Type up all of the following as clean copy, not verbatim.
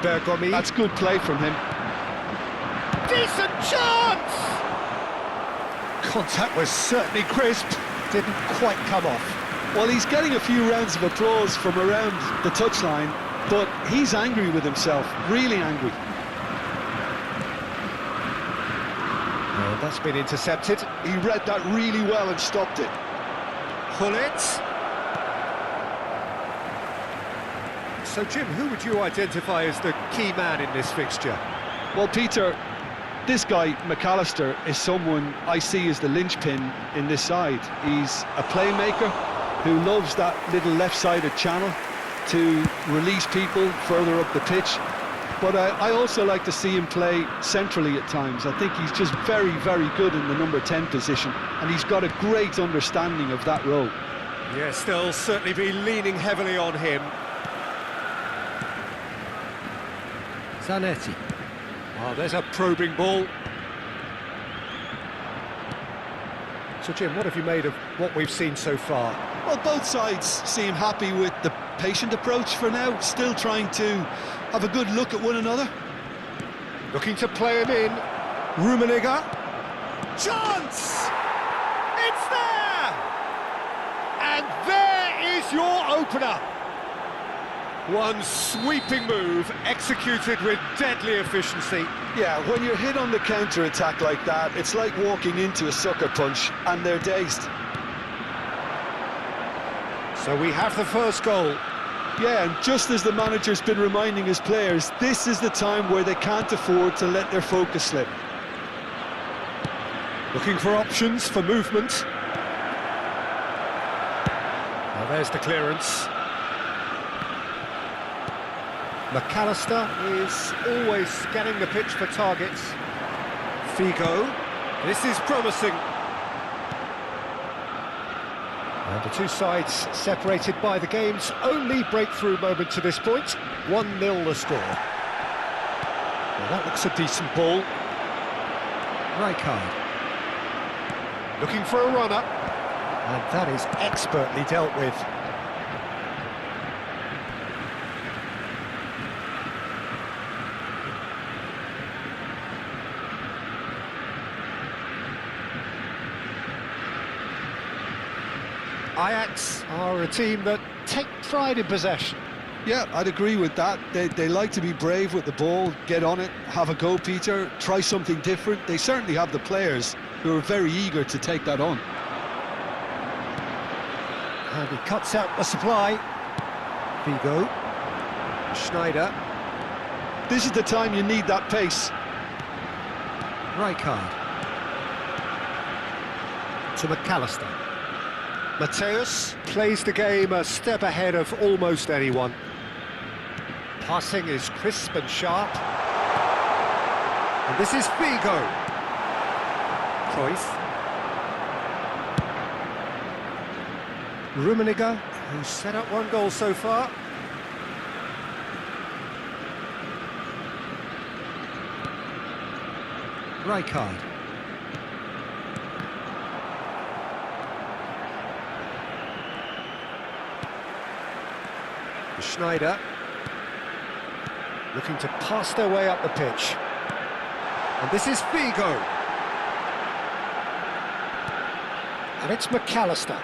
Bergomi. That's good play from him. Decent chance! Contact was certainly crisp, didn't quite come off. Well, he's getting a few rounds of applause from around the touchline, but he's angry with himself, really angry. That's been intercepted. He read that really well and stopped it. Hullet. So, Jim, who would you identify as the key man in this fixture? Well, Peter, this guy, McAllister, is someone I see as the linchpin in this side. He's a playmaker who loves that little left-sided channel to release people further up the pitch. But I also like to see him play centrally at times. I think he's just very, very good in the number 10 position, and he's got a great understanding of that role. Yes, they'll certainly be leaning heavily on him. Zanetti. Oh, there's a probing ball. So, Jim, what have you made of what we've seen so far? Well, both sides seem happy with the patient approach for now, still trying to have a good look at one another. Looking to play him in. Rummenigge. Chance! It's there! And there is your opener. One sweeping move, executed with deadly efficiency. Yeah, when you're hit on the counter-attack like that, it's like walking into a sucker punch, and they're dazed. So we have the first goal. Yeah, and just as the manager's been reminding his players, this is the time where they can't afford to let their focus slip. Looking for options for movement. Now there's the clearance. McAllister is always scanning the pitch for targets. Figo. This is promising. And the two sides separated by the game's only breakthrough moment to this point. 1-0 the score. Well, that looks a decent ball. Rijkaard. Looking for a runner. And that is expertly dealt with. Ajax are a team that take pride in possession. Yeah, I'd agree with that. They like to be brave with the ball, get on it, have a go, Peter, try something different. They certainly have the players who are very eager to take that on. And he cuts out the supply. Figo. Schneider. This is the time you need that pace. Rijkaard. To McAllister. Mateus plays the game a step ahead of almost anyone. Passing is crisp and sharp. And this is Figo. Cruyff. Rummenigge, who's set up one goal so far. Rijkaard. Schneider, looking to pass their way up the pitch. And this is Figo. And it's McAllister.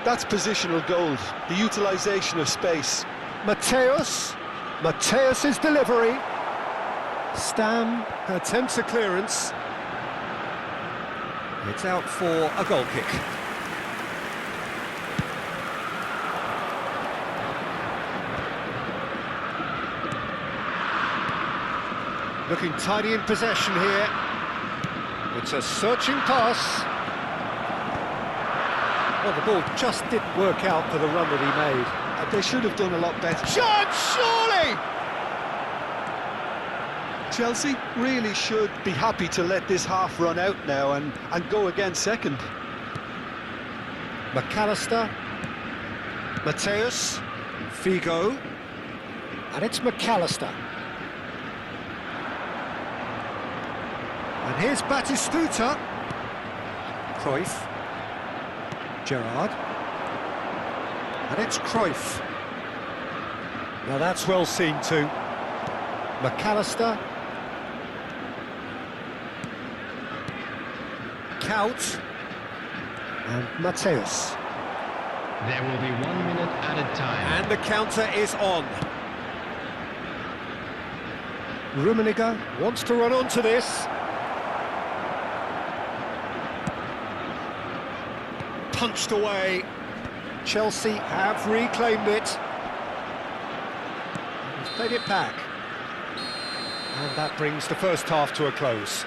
That's positional gold, the utilisation of space. Mateus. Mateus's delivery. Stam attempts a clearance. It's out for a goal kick. Looking tidy in possession here. It's a searching pass. Well, the ball just didn't work out for the run that he made. They should have done a lot better. Chance, surely! Chelsea really should be happy to let this half run out now and go again second. McAllister. Mateus. Figo. And it's McAllister. And here's Batistuta. Cruyff. Gerrard. And it's Cruyff. Now that's well seen too. McAllister. Couch. And Mateus. There will be 1 minute added time. And the counter is on. Rummenigge wants to run onto this. Punched away. Chelsea have reclaimed it. He's played it back. And that brings the first half to a close.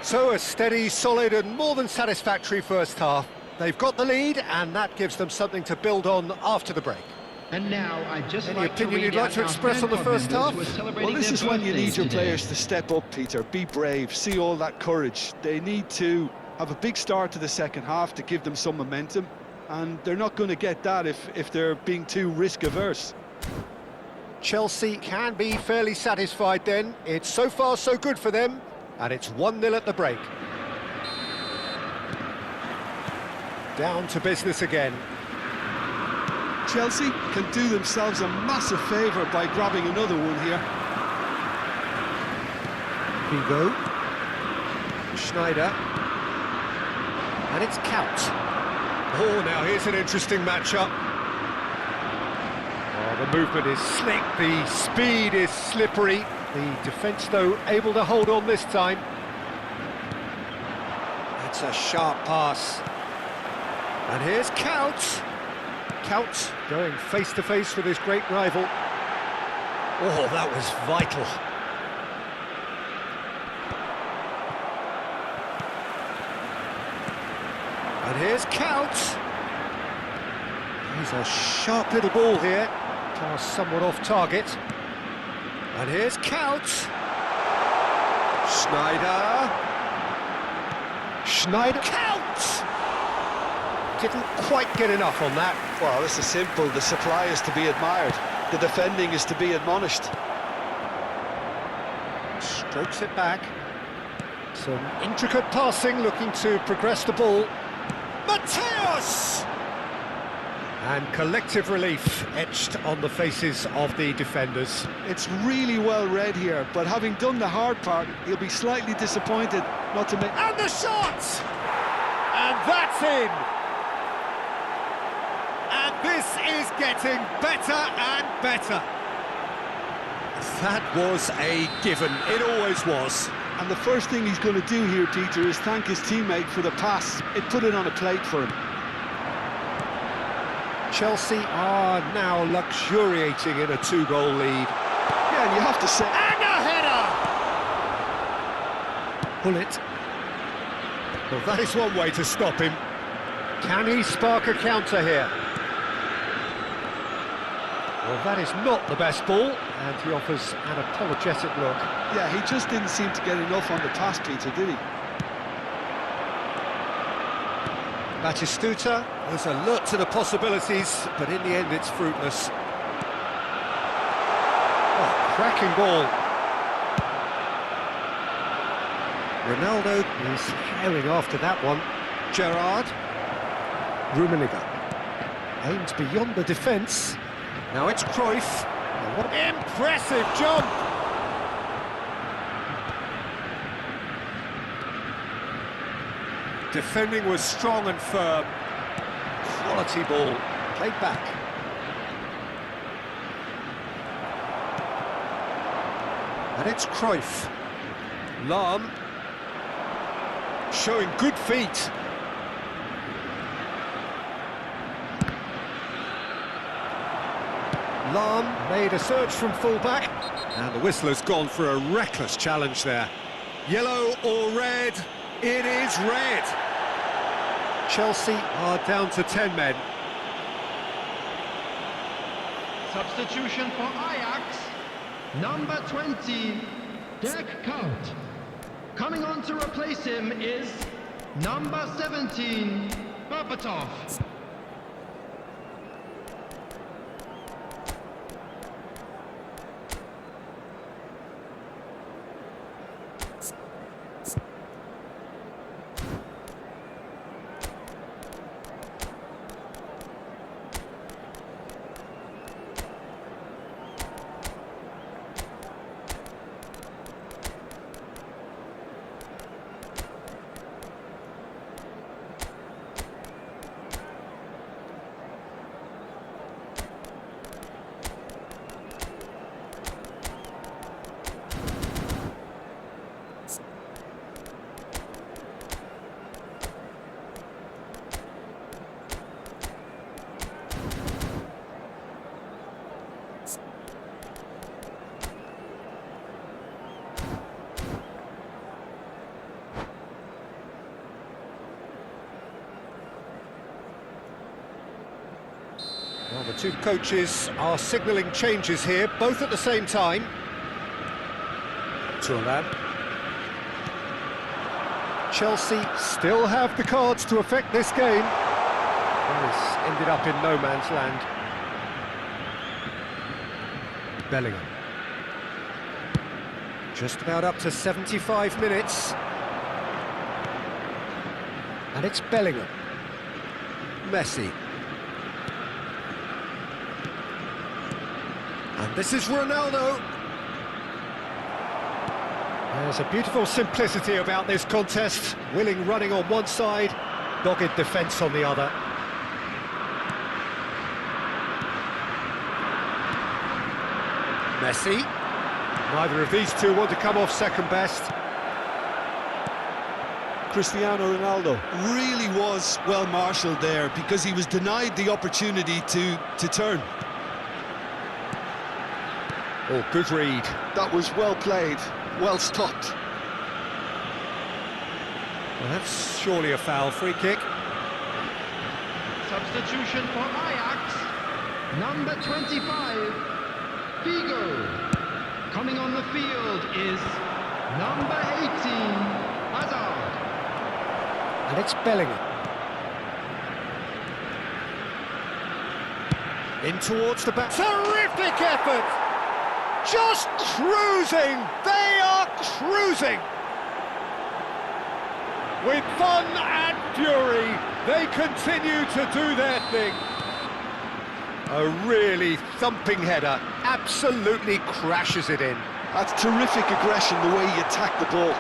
So a steady, solid and more than satisfactory first half. They've got the lead and that gives them something to build on after the break. And now I'd just Any like to opinion read you'd like out to our express on the fan first club half? members who are celebrating Well, this their is when you need birthdays your today. players to step up, Peter. Be brave, see all that courage. They need to have a big start to the second half to give them some momentum, and they're not going to get that if they're being too risk-averse. Chelsea can be fairly satisfied then. It's so far so good for them, and it's 1-0 at the break. Down to business again. Chelsea can do themselves a massive favour by grabbing another one here. Hugo. Schneider. And it's Couch. Oh, now here's an interesting matchup. Oh, the movement is slick, the speed is slippery. The defence, though, able to hold on this time. It's a sharp pass. And here's Couch. Couch going face-to-face with his great rival. Oh, that was vital. And here's Couch. He's a sharp little ball here. Pass somewhat off target. And here's Couch. Schneider. Couch! Didn't quite get enough on that. Well, this is simple. The supply is to be admired. The defending is to be admonished. Strokes it back. Some intricate passing, looking to progress the ball. Mateus! And collective relief etched on the faces of the defenders. It's really well read here, but having done the hard part, he'll be slightly disappointed not to make... And the shot! And that's in! And this is getting better and better. That was a given, it always was. And the first thing he's going to do here, Peter, is thank his teammate for the pass. It put it on a plate for him. Chelsea are now luxuriating in a 2-goal lead. Yeah, and you have to say... And a header! Bullet. Well, that is one way to stop him. Can he spark a counter here? Well, that is not the best ball, and he offers an apologetic look. Yeah, he just didn't seem to get enough on the pass, Peter, did he? Batistuta was alert to the possibilities, but in the end it's fruitless. Oh, cracking ball. Ronaldo is herring after that one. Gerrard. Rummenigge. Aimed beyond the defence. Now it's Cruyff. Oh, what an impressive jump! Defending was strong and firm. Quality ball. Played back. And it's Cruyff. Lahm. Showing good feet. Lahm made a surge from full-back. And the whistler's gone for a reckless challenge there. Yellow or red? It is red. Chelsea are down to 10 men. Substitution for Ajax, number 20, Dirk Kuyt. Coming on to replace him is number 17, Berbatov. two coaches are signalling changes here, both at the same time. Thuram. Chelsea still have the cards to affect this game. Well, it's ended up in no man's land. Bellingham. Just about up to 75 minutes. And it's Bellingham. Messi. And this is Ronaldo. There's a beautiful simplicity about this contest. Willing running on one side, dogged defence on the other. Messi. Neither of these two want to come off second best. Cristiano Ronaldo really was well marshalled there because he was denied the opportunity to turn. Oh, good read. That was well played, well stopped. Well, that's surely a foul. Free kick. Substitution for Ajax, number 25, Figo. Coming on the field is number 18, Hazard. And it's Bellingham. In towards the back. Terrific effort! Just cruising! They are cruising! With fun and fury, they continue to do their thing. A really thumping header, absolutely crashes it in. That's terrific aggression, the way he attacked the ball.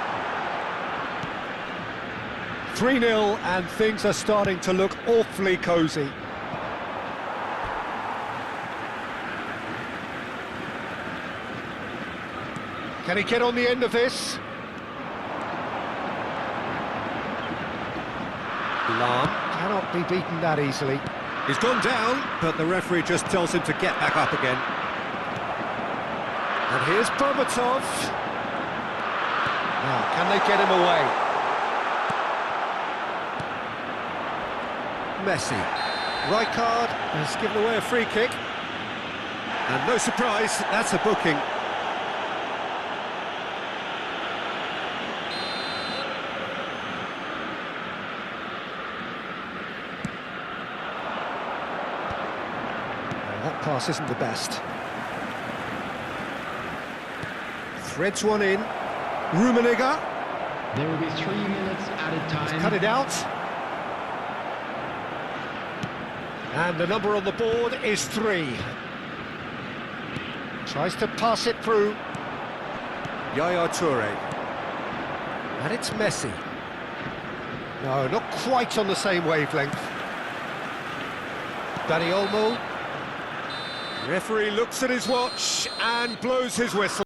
3-0 and things are starting to look awfully cosy. Can he get on the end of this? Lahm cannot be beaten that easily. He's gone down, but the referee just tells him to get back up again. And here's Berbatov. Now, can they get him away? Messi. Rijkaard has given away a free kick. And no surprise, that's a booking. That pass isn't the best. Threads one in. Rummenigge. There will be 3 minutes added time. Cut it out. And the number on the board is 3. Tries to pass it through. Yaya Toure. And it's Messi. No, not quite on the same wavelength. Dani Olmo. Referee looks at his watch and blows his whistle.